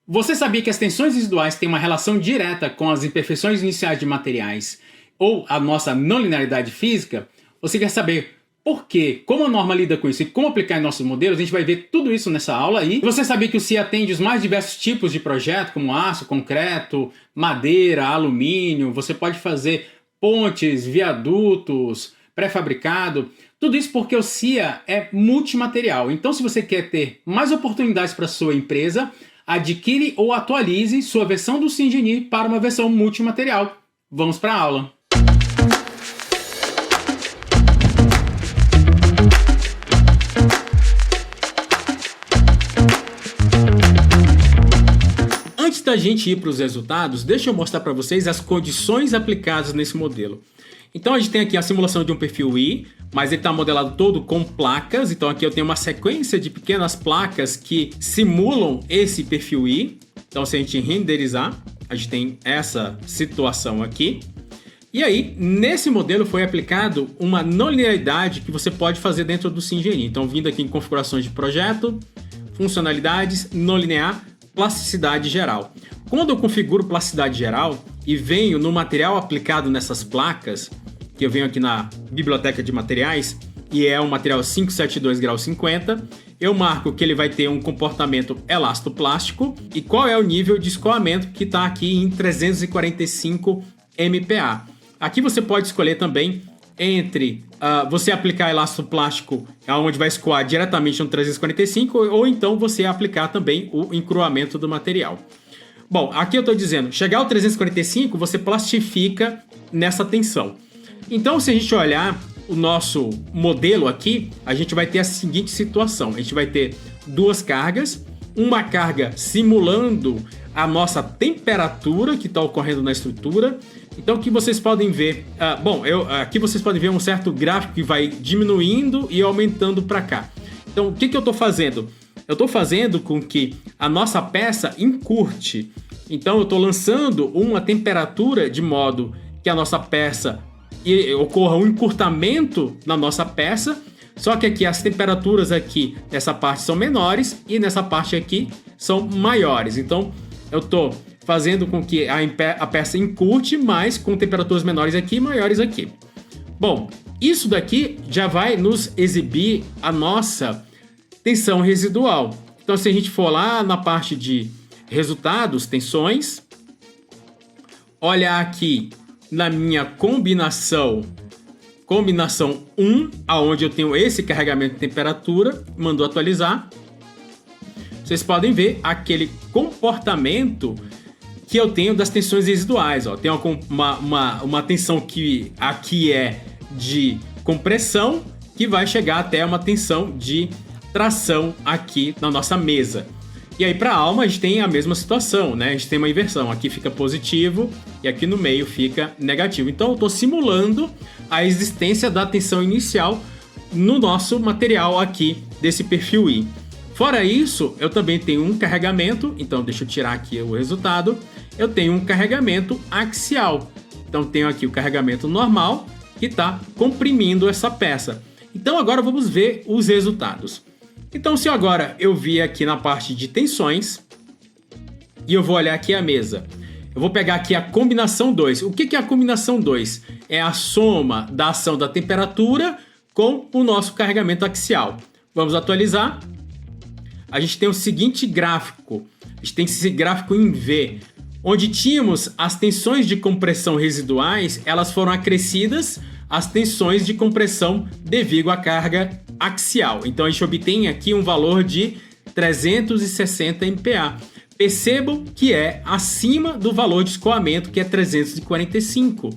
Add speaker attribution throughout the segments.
Speaker 1: Você sabia que as tensões residuais têm uma relação direta com as imperfeições iniciais de materiais ou a nossa não linearidade física? Você quer saber por quê, como a norma lida com isso e como aplicar em nossos modelos? A gente vai ver tudo isso nessa aula aí. Você sabia que o CIA atende os mais diversos tipos de projeto, como aço, concreto, madeira, alumínio. Você pode fazer pontes, viadutos, pré-fabricado. Tudo isso porque o CIA é multimaterial. Então, se você quer ter mais oportunidades para sua empresa, adquire ou atualize sua versão do SimGenie para uma versão multimaterial. Vamos para a aula. Antes da gente ir para os resultados, deixa eu mostrar para vocês as condições aplicadas nesse modelo. Então a gente tem aqui a simulação de um perfil I, mas ele está modelado todo com placas. Então aqui eu tenho uma sequência de pequenas placas que simulam esse perfil I. Então se a gente renderizar, a gente tem essa situação aqui. E aí, nesse modelo foi aplicado uma não linearidade que você pode fazer dentro do SimGenie. Então vindo aqui em configurações de projeto, funcionalidades, não linear, plasticidade geral. Quando eu configuro plasticidade geral e venho no material aplicado nessas placas, que eu venho aqui na biblioteca de materiais, e é um material 572 grau 50, eu marco que ele vai ter um comportamento elastoplástico e qual é o nível de escoamento que está aqui em 345 MPa. Aqui você pode escolher também entre você aplicar elastoplástico onde vai escoar diretamente no 345 ou então você aplicar também o encruamento do material. Bom, aqui eu estou dizendo, chegar ao 345 você plastifica nessa tensão. Então se a gente olhar o nosso modelo aqui, a gente vai ter a seguinte situação. A gente vai ter duas cargas, uma carga simulando a nossa temperatura que está ocorrendo na estrutura. Então aqui vocês podem ver, aqui vocês podem ver um certo gráfico que vai diminuindo e aumentando para cá. Então o que eu estou fazendo? Eu estou fazendo com que a nossa peça encurte. Então eu estou lançando uma temperatura de modo que a nossa peça ocorra um encurtamento na nossa peça. Só que aqui as temperaturas aqui nessa parte são menores e nessa parte aqui são maiores. Então eu estou fazendo com que a peça encurte, mas com temperaturas menores aqui e maiores aqui. Bom, isso daqui já vai nos exibir a nossa tensão residual. Então se a gente for lá na parte de resultados, tensões, olha aqui na minha combinação 1, aonde eu tenho esse carregamento de temperatura, mandou atualizar. Vocês podem ver aquele comportamento que eu tenho das tensões residuais. Ó. Tem uma tensão que aqui é de compressão, que vai chegar até uma tensão de tração aqui na nossa mesa. E aí para a alma a gente tem a mesma situação, né? A gente tem uma inversão. Aqui fica positivo e aqui no meio fica negativo. Então eu estou simulando a existência da tensão inicial no nosso material aqui desse perfil I. Fora isso, eu também tenho um carregamento. Então deixa eu tirar aqui o resultado. Eu tenho um carregamento axial. Então tenho aqui o carregamento normal que está comprimindo essa peça. Então agora vamos ver os resultados. Então se agora eu vir aqui na parte de tensões e eu vou olhar aqui a mesa, eu vou pegar aqui a combinação 2. O que é a combinação 2? É a soma da ação da temperatura com o nosso carregamento axial. Vamos atualizar. A gente tem o seguinte gráfico. A gente tem esse gráfico em V, onde tínhamos as tensões de compressão residuais, elas foram acrescidas às tensões de compressão devido à carga axial. Então a gente obtém aqui um valor de 360 MPa. Percebam que é acima do valor de escoamento, que é 345.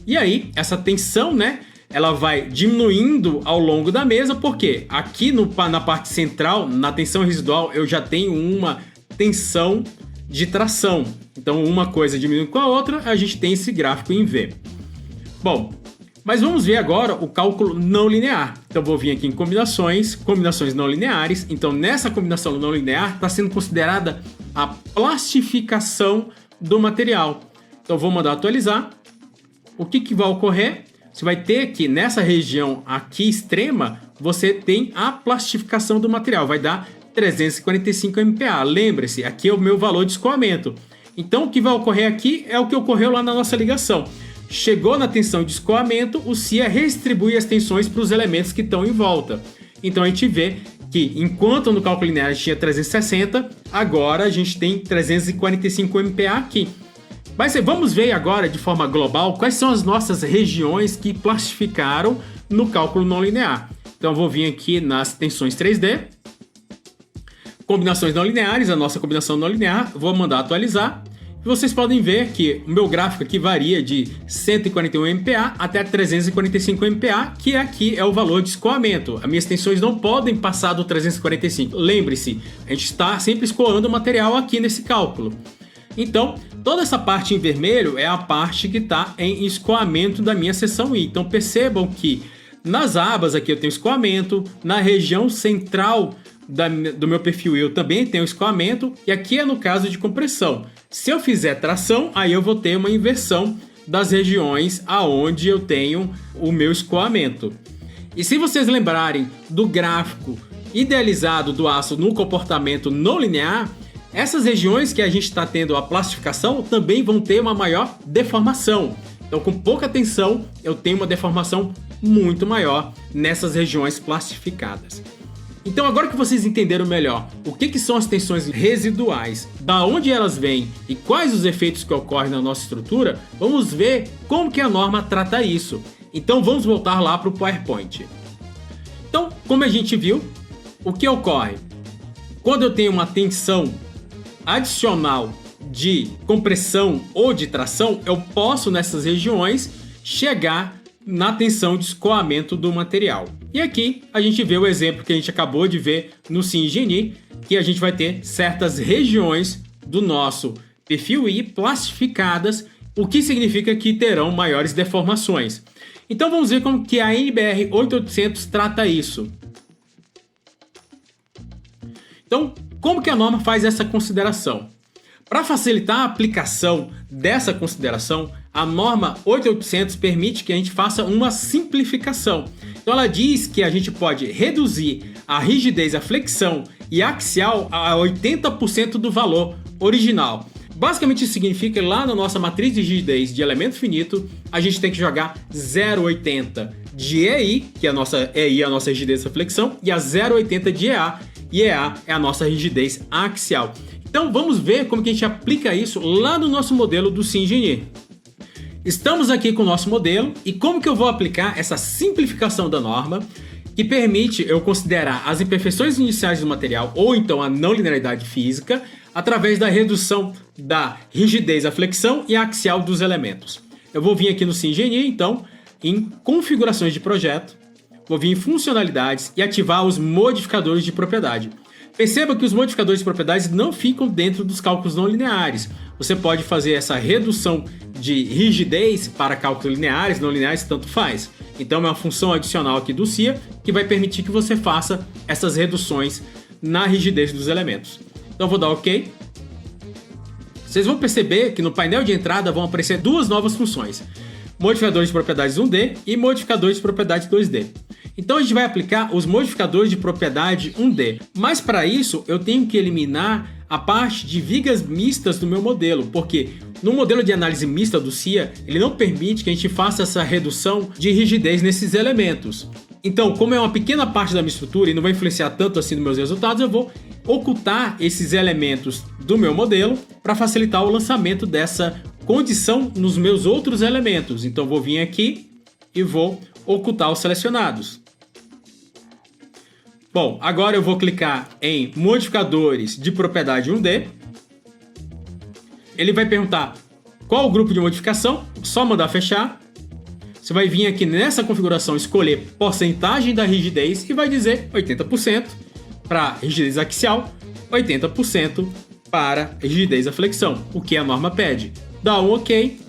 Speaker 1: E aí, essa tensão, né, ela vai diminuindo ao longo da mesa, porque aqui na parte central, na tensão residual, eu já tenho uma tensão de tração. Então uma coisa diminui com a outra, a gente tem esse gráfico em V. Bom, mas vamos ver agora o cálculo não linear. Então vou vir aqui em combinações não lineares. Então nessa combinação não linear está sendo considerada a plastificação do material. Então vou mandar atualizar. O que vai ocorrer? Você vai ter que nessa região aqui extrema, você tem a plastificação do material. Vai dar 345 MPa. Lembre-se, aqui é o meu valor de escoamento. Então o que vai ocorrer aqui é o que ocorreu lá na nossa ligação. Chegou na tensão de escoamento, o CIA redistribui as tensões para os elementos que estão em volta. Então a gente vê que enquanto no cálculo linear a gente tinha 360, agora a gente tem 345 MPa aqui. Mas vamos ver agora de forma global quais são as nossas regiões que plastificaram no cálculo não linear. Então eu vou vir aqui nas tensões 3D, combinações não lineares, a nossa combinação não linear, vou mandar atualizar. E vocês podem ver que o meu gráfico aqui varia de 141 MPa até 345 MPa, que aqui é o valor de escoamento. As minhas tensões não podem passar do 345. Lembre-se, a gente está sempre escoando o material aqui nesse cálculo. Então, toda essa parte em vermelho é a parte que está em escoamento da minha seção I. Então percebam que nas abas aqui eu tenho escoamento, na região central do meu perfil eu também tenho escoamento, e aqui é no caso de compressão. Se eu fizer tração, aí eu vou ter uma inversão das regiões aonde eu tenho o meu escoamento. E se vocês lembrarem do gráfico idealizado do aço no comportamento não linear, essas regiões que a gente está tendo a plastificação também vão ter uma maior deformação. Então, com pouca tensão, eu tenho uma deformação muito maior nessas regiões plastificadas. Então, agora que vocês entenderam melhor o que são as tensões residuais, da onde elas vêm e quais os efeitos que ocorrem na nossa estrutura, vamos ver como que a norma trata isso. Então, vamos voltar lá para o PowerPoint. Então, como a gente viu, o que ocorre? Quando eu tenho uma tensão adicional de compressão ou de tração, eu posso nessas regiões chegar na tensão de escoamento do material. E aqui a gente vê o exemplo que a gente acabou de ver no SimGeni, que a gente vai ter certas regiões do nosso perfil I plastificadas, o que significa que terão maiores deformações. Então vamos ver como que a NBR 8800 trata isso. Então, como que a norma faz essa consideração? Para facilitar a aplicação dessa consideração, a norma 8800 permite que a gente faça uma simplificação. Então ela diz que a gente pode reduzir a rigidez, a flexão e a axial a 80% do valor original. Basicamente isso significa que lá na nossa matriz de rigidez de elemento finito, a gente tem que jogar 0,80 de EI, que é a nossa EI, a nossa rigidez da flexão, e a 0,80 de EA, e EA é a nossa rigidez axial. Então vamos ver como que a gente aplica isso lá no nosso modelo do SimGeni. Estamos aqui com o nosso modelo e como que eu vou aplicar essa simplificação da norma que permite eu considerar as imperfeições iniciais do material ou então a não linearidade física através da redução da rigidez, a flexão e a axial dos elementos. Eu vou vir aqui no SimGeni, então, em configurações de projeto, vou vir em funcionalidades e ativar os modificadores de propriedade. Perceba que os modificadores de propriedades não ficam dentro dos cálculos não lineares. Você pode fazer essa redução de rigidez para cálculos lineares, não lineares, tanto faz. Então é uma função adicional aqui do CIA que vai permitir que você faça essas reduções na rigidez dos elementos. Então eu vou dar OK. Vocês vão perceber que no painel de entrada vão aparecer duas novas funções. Modificadores de propriedades 1D e modificadores de propriedades 2D. Então a gente vai aplicar os modificadores de propriedade 1D. Mas para isso eu tenho que eliminar a parte de vigas mistas do meu modelo, porque no modelo de análise mista do CIA, ele não permite que a gente faça essa redução de rigidez nesses elementos. Então, como é uma pequena parte da minha estrutura e não vai influenciar tanto assim nos meus resultados, eu vou ocultar esses elementos do meu modelo para facilitar o lançamento dessa condição nos meus outros elementos. Então vou vir aqui e vou ocultar os selecionados. Bom, agora eu vou clicar em modificadores de propriedade 1D. Ele vai perguntar qual o grupo de modificação, só mandar fechar. Você vai vir aqui nessa configuração escolher porcentagem da rigidez e vai dizer 80% para rigidez axial, 80% para rigidez da flexão, o que a norma pede. Dá um OK.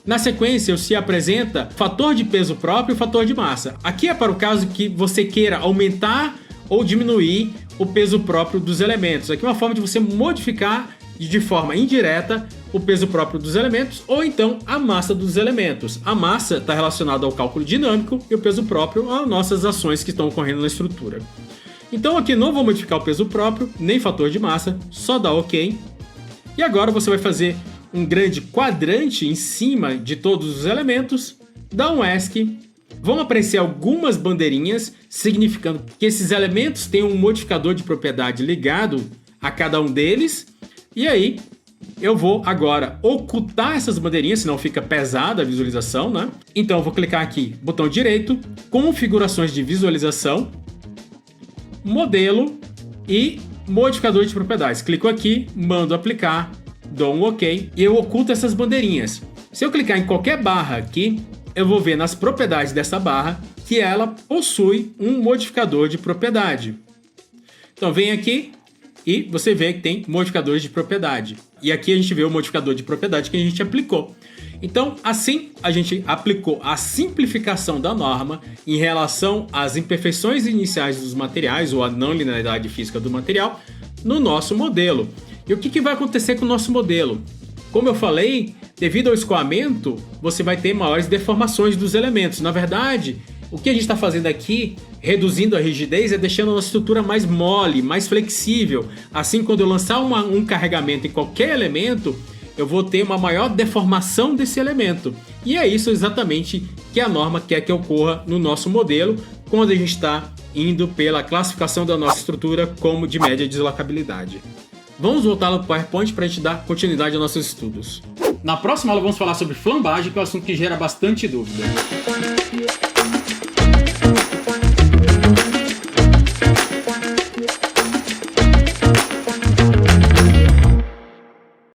Speaker 1: Na sequência, se apresenta fator de peso próprio e fator de massa. Aqui é para o caso que você queira aumentar ou diminuir o peso próprio dos elementos. Aqui é uma forma de você modificar de forma indireta o peso próprio dos elementos ou então a massa dos elementos. A massa está relacionada ao cálculo dinâmico e o peso próprio às nossas ações que estão ocorrendo na estrutura. Então aqui não vou modificar o peso próprio, nem fator de massa, só dá OK. E agora você vai fazer um grande quadrante em cima de todos os elementos, dá um ESC, vão aparecer algumas bandeirinhas, significando que esses elementos têm um modificador de propriedade ligado a cada um deles, e aí eu vou agora ocultar essas bandeirinhas, senão fica pesada a visualização, né? Então eu vou clicar aqui, botão direito, configurações de visualização, modelo e modificador de propriedades. Clico aqui, mando aplicar, dou um OK e eu oculto essas bandeirinhas. Se eu clicar em qualquer barra aqui, eu vou ver nas propriedades dessa barra que ela possui um modificador de propriedade. Então vem aqui e você vê que tem modificadores de propriedade. E aqui a gente vê o modificador de propriedade que a gente aplicou. Então, assim, a gente aplicou a simplificação da norma em relação às imperfeições iniciais dos materiais ou a não linearidade física do material no nosso modelo. E o que vai acontecer com o nosso modelo? Como eu falei, devido ao escoamento, você vai ter maiores deformações dos elementos. Na verdade, o que a gente está fazendo aqui, reduzindo a rigidez, é deixando a nossa estrutura mais mole, mais flexível. Assim, quando eu lançar um carregamento em qualquer elemento, eu vou ter uma maior deformação desse elemento. E é isso exatamente que a norma quer que ocorra no nosso modelo, quando a gente está indo pela classificação da nossa estrutura como de média deslocabilidade. Vamos voltar lá para o PowerPoint para a gente dar continuidade aos nossos estudos. Na próxima aula vamos falar sobre flambagem, que é um assunto que gera bastante dúvida.